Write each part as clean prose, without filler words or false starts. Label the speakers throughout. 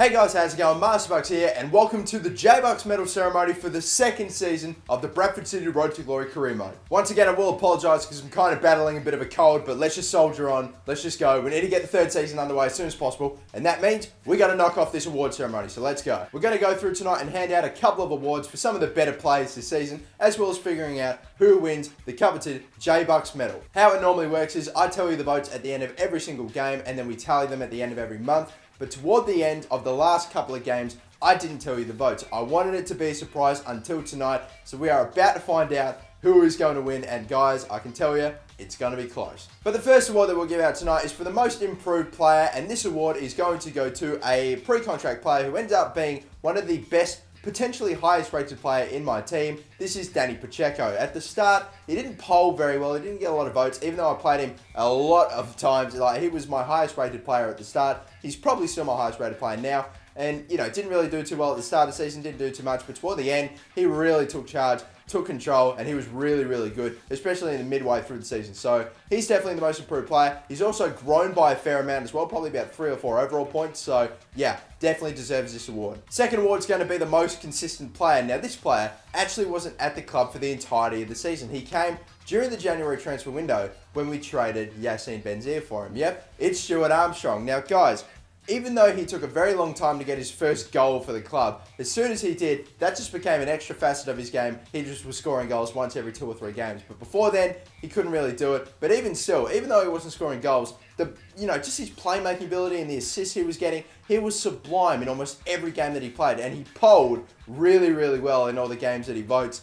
Speaker 1: Hey guys, how's it going? MasterBucks here, and welcome to the J-Bucks medal ceremony for the second season of the Bradford City Road to Glory career mode. Once again, I will apologise because I'm kind of battling a bit of a cold, but let's just soldier on. Let's just go. We need to get the third season underway as soon as possible, and that means we got to knock off this award ceremony, so let's go. We're going to go through tonight and hand out a couple of awards for some of the better players this season, as well as figuring out who wins the coveted J-Bucks medal. How it normally works is I tell you the votes at the end of every single game, and then we tally them at the end of every month. But toward the end of the last couple of games, I didn't tell you the votes. I wanted it to be a surprise until tonight. So we are about to find out who is going to win. And guys, I can tell you, it's going to be close. But the first award that we'll give out tonight is for the most improved player. And this award is going to go to a pre-contract player who ends up being one of the best, potentially highest rated player in my team. This is Danny Pacheco. At the start, he didn't poll very well. He didn't get a lot of votes, even though I played him a lot of times. Like, he was my highest rated player at the start. He's probably still my highest rated player now. And, you know, didn't really do too well at the start of the season, didn't do too much. But toward the end, he really took charge, took control, and he was really, really good, especially in the midway through the season. So he's definitely the most improved player. He's also grown by a fair amount as well, probably about 3 or 4 overall points. So yeah, definitely deserves this award. Second award is going to be the most consistent player. Now this player actually wasn't at the club for the entirety of the season. He came during the January transfer window when we traded Yassine Benzir for him. Yep, it's Stuart Armstrong. Now guys, even though he took a very long time to get his first goal for the club, as soon as he did, that just became an extra facet of his game. He just was scoring goals once every 2 or 3 games. But before then, he couldn't really do it. But even still, even though he wasn't scoring goals, just his playmaking ability and the assists he was getting, he was sublime in almost every game that he played. And he polled really, really well in all the games that he votes,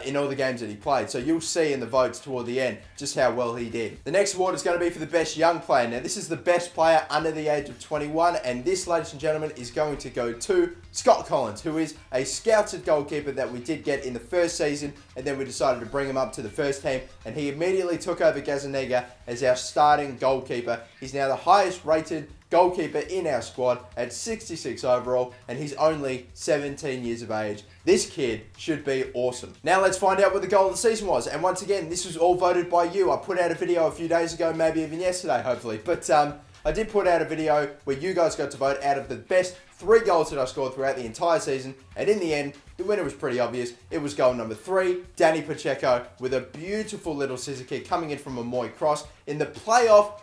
Speaker 1: in all the games that he played. So you'll see in the votes toward the end just how well he did. The next award is going to be for the best young player. Now this is the best player under the age of 21, and this, ladies and gentlemen, is going to go to Scott Collins, who is a scouted goalkeeper that we did get in the first season, and then we decided to bring him up to the first team, and he immediately took over Gazzaniga as our starting goalkeeper. He's now the highest rated goalkeeper in our squad at 66 overall, and he's only 17 years of age. This kid should be awesome. Now let's find out what the goal of the season was. And once again, this was all voted by you. I put out a video a few days ago, maybe even yesterday, hopefully. But I did put out a video where you guys got to vote out of the best 3 goals that I scored throughout the entire season. And in the end, the winner was pretty obvious. It was goal number 3, Danny Pacheco, with a beautiful little scissor kick coming in from a Moy cross in the playoff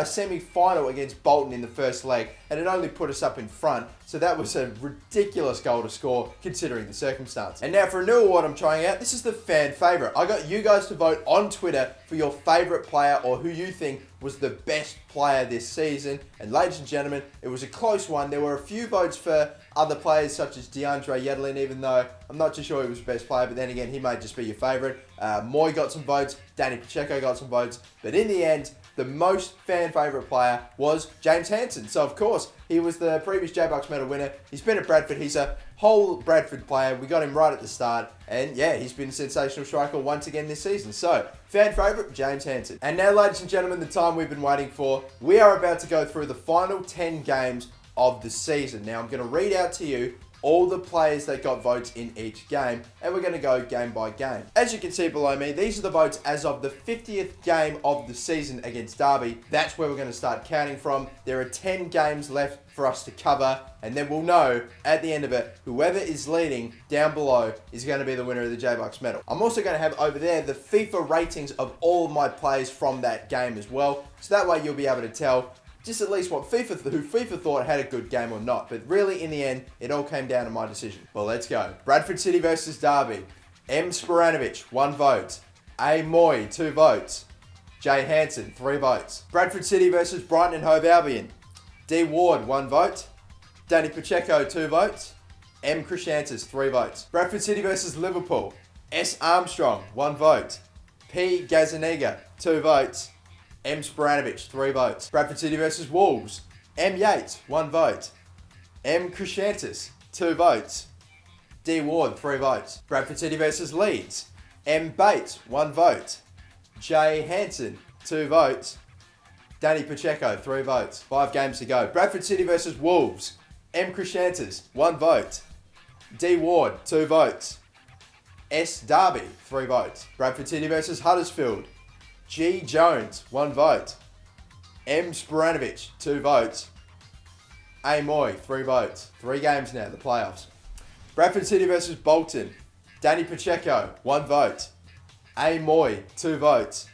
Speaker 1: semi-final against Bolton in the first leg, and it only put us up in front. So that was a ridiculous goal to score considering the circumstance. And now for a new award I'm trying out. This is the fan favourite. I got you guys to vote on Twitter for your favourite player or who you think was the best player this season. And ladies and gentlemen, it was a close one. There were a few votes for other players such as DeAndre Yedlin, even though I'm not too sure he was the best player, but then again, he might just be your favourite. Moy got some votes, Danny Pacheco got some votes, but in the end, the most fan favourite player was James Hansen. So of course, he was the previous J-Bucks medal winner. He's been at Bradford. He's a whole Bradford player. We got him right at the start. And yeah, he's been a sensational striker once again this season. So, fan favourite, James Hansen. And now, ladies and gentlemen, the time we've been waiting for. We are about to go through the final 10 games of the season. Now, I'm going to read out to you all the players that got votes in each game, and we're going to go game by game. As you can see below me, these are the votes as of the 50th game of the season against Derby. That's where we're going to start counting from. There are 10 games left for us to cover, and then we'll know at the end of it, whoever is leading down below is going to be the winner of the J-Bucks medal. I'm also going to have over there the FIFA ratings of all of my players from that game as well, so that way you'll be able to tell just at least what who FIFA thought had a good game or not. But really, in the end, it all came down to my decision. Well, let's go. Bradford City versus Derby. M. Sporanovic, 1 vote. A. Moy, 2 votes. J. Hansen, 3 votes. Bradford City versus Brighton and Hove Albion. D. Ward, 1 vote. Danny Pacheco, 2 votes. M. Krishantis, 3 votes. Bradford City versus Liverpool. S. Armstrong, 1 vote. P. Gazzaniga, 2 votes. M. Sporanovic, 3 votes. Bradford City versus Wolves. M. Yates, 1 vote. M. Krishantis, 2 votes. D. Ward, 3 votes. Bradford City versus Leeds. M. Bates, 1 vote. J. Hansen, 2 votes. Danny Pacheco, 3 votes. 5 games to go. Bradford City versus Wolves. M. Krishantis, 1 vote. D. Ward, 2 votes. S. Derby, 3 votes. Bradford City versus Huddersfield. G. Jones, 1 vote. M. Sporanovic, 2 votes. A. Moy, 3 votes. 3 games now, the playoffs. Bradford City versus Bolton. Danny Pacheco, 1 vote. A. Moy, 2 votes.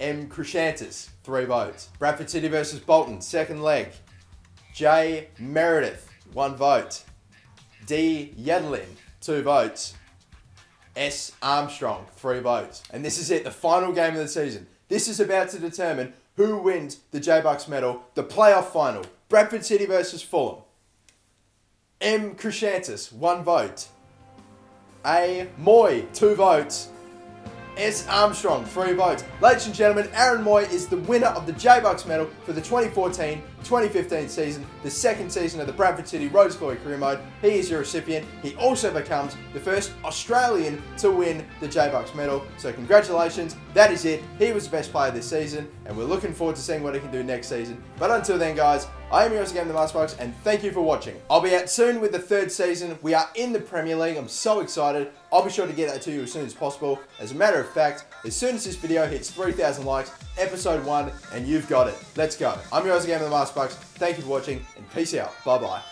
Speaker 1: M. Cruciantis, 3 votes. Bradford City versus Bolton, second leg. J. Meredith, 1 vote. D. Yedlin, 2 votes. S. Armstrong, 3 votes. And this is it, the final game of the season. This is about to determine who wins the J-Bucks medal, the playoff final. Bradford City versus Fulham. M. Cruciantis, 1 vote. A. Moy, 2 votes. S. Armstrong, 3 votes. Ladies and gentlemen, Aaron Moy is the winner of the J-Bucks medal for the 2014-2015 season, the second season of the Bradford City Road to Glory career mode. He is your recipient. He also becomes the first Australian to win the J-Bucks medal. So congratulations, that is it. He was the best player this season, and we're looking forward to seeing what he can do next season. But until then, guys, I am your host again, the MasterBucks, and thank you for watching. I'll be out soon with the 3rd season. We are in the Premier League. I'm so excited. I'll be sure to get that to you as soon as possible. As a matter of fact, as soon as this video hits 3,000 likes, episode 1, and you've got it. Let's go. I'm your host again, the MasterBucks. Thank you for watching, and peace out. Bye-bye.